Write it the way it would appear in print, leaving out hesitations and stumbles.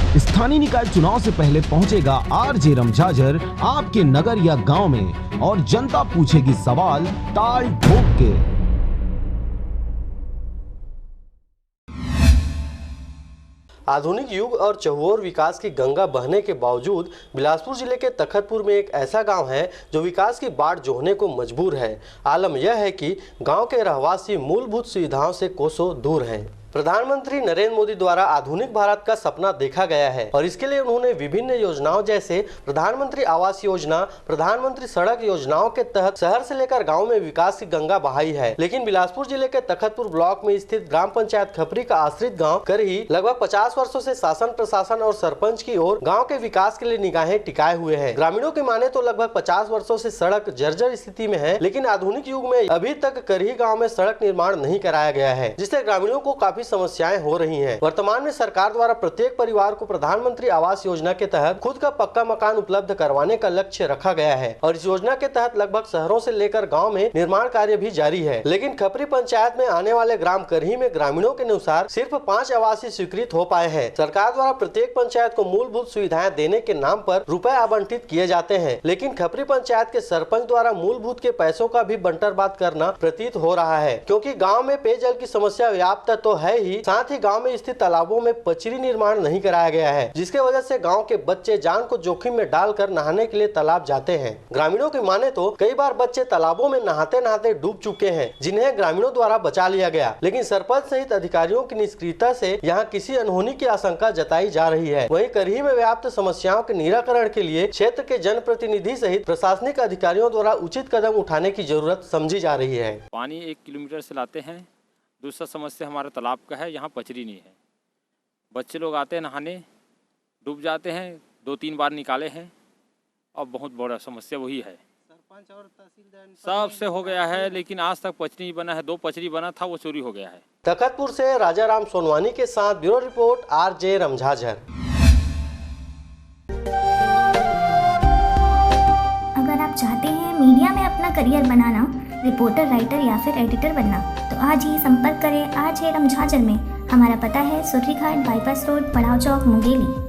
स्थानीय निकाय चुनाव से पहले पहुंचेगा आरजे रमझाझर आपके नगर या गांव में और जनता पूछेगी सवाल ताल ठोक के। आधुनिक युग और चहुओर विकास की गंगा बहने के बावजूद बिलासपुर जिले के तखतपुर में एक ऐसा गांव है जो विकास की बाढ़ जोहने को मजबूर है। आलम यह है कि गांव के रहवासी मूलभूत सुविधाओं से कोसों दूर हैं। प्रधानमंत्री नरेंद्र मोदी द्वारा आधुनिक भारत का सपना देखा गया है और इसके लिए उन्होंने विभिन्न योजनाओं जैसे प्रधानमंत्री आवास योजना, प्रधानमंत्री सड़क योजनाओं के तहत शहर से लेकर गांव में विकास की गंगा बहाई है। लेकिन बिलासपुर जिले के तखतपुर ब्लॉक में स्थित ग्राम पंचायत खपरी का आश्रित गाँव करही लगभग 50 वर्षों से शासन प्रशासन और सरपंच की ओर गाँव के विकास के लिए निगाहें टिकाए हुए है। ग्रामीणों की माने तो लगभग 50 वर्षों से सड़क जर्जर स्थिति में है, लेकिन आधुनिक युग में अभी तक करही गाँव में सड़क निर्माण नहीं कराया गया है, जिससे ग्रामीणों को काफी समस्याएं हो रही हैं। वर्तमान में सरकार द्वारा प्रत्येक परिवार को प्रधानमंत्री आवास योजना के तहत खुद का पक्का मकान उपलब्ध करवाने का लक्ष्य रखा गया है और इस योजना के तहत लगभग शहरों से लेकर गांव में निर्माण कार्य भी जारी है। लेकिन खपरी पंचायत में आने वाले ग्राम करही में ग्रामीणों के अनुसार सिर्फ 5 आवास ही स्वीकृत हो पाए हैं। सरकार द्वारा प्रत्येक पंचायत को मूलभूत सुविधाएं देने के नाम पर रुपए आवंटित किए जाते हैं, लेकिन खपरी पंचायत के सरपंच द्वारा मूलभूत के पैसों का भी बंटरबांट करना प्रतीत हो रहा है, क्योंकि गाँव में पेयजल की समस्या व्याप्त तो है ही, साथ ही गांव में स्थित तालाबों में पचरी निर्माण नहीं कराया गया है, जिसके वजह से गांव के बच्चे जान को जोखिम में डालकर नहाने के लिए तालाब जाते हैं। ग्रामीणों की माने तो कई बार बच्चे तालाबों में नहाते नहाते डूब चुके हैं, जिन्हें ग्रामीणों द्वारा बचा लिया गया, लेकिन सरपंच सहित अधिकारियों की निष्क्रियता से यहां किसी अनहोनी की आशंका जताई जा रही है। वहीं करही में व्याप्त समस्याओं के निराकरण के लिए क्षेत्र के जनप्रतिनिधि सहित प्रशासनिक अधिकारियों द्वारा उचित कदम उठाने की जरूरत समझी जा रही है। पानी 1 किलोमीटर से लाते हैं। दूसरा समस्या हमारा तालाब का है, यहाँ पचरी नहीं है। बच्चे लोग आते हैं नहाने, डूब जाते हैं, 2-3 बार निकाले हैं और बहुत बड़ा समस्या वही है। सरपंच और तहसीलदार सबसे हो गया है, लेकिन आज तक पचरी नहीं बना है। 2 पचरी बना था, वो चोरी हो गया है। तखतपुर से राजाराम सोनवानी के साथ ब्यूरो रिपोर्ट आरजे रमझाझर। अगर आप चाहते हैं मीडिया में अपना करियर बनाना, रिपोर्टर, राइटर या फिर एडिटर बनना, तो आज ही संपर्क करें आरजे रमझाझर में। हमारा पता है सुर्रीघाट बाईपास रोड, पड़ाव चौक, मुंगेली।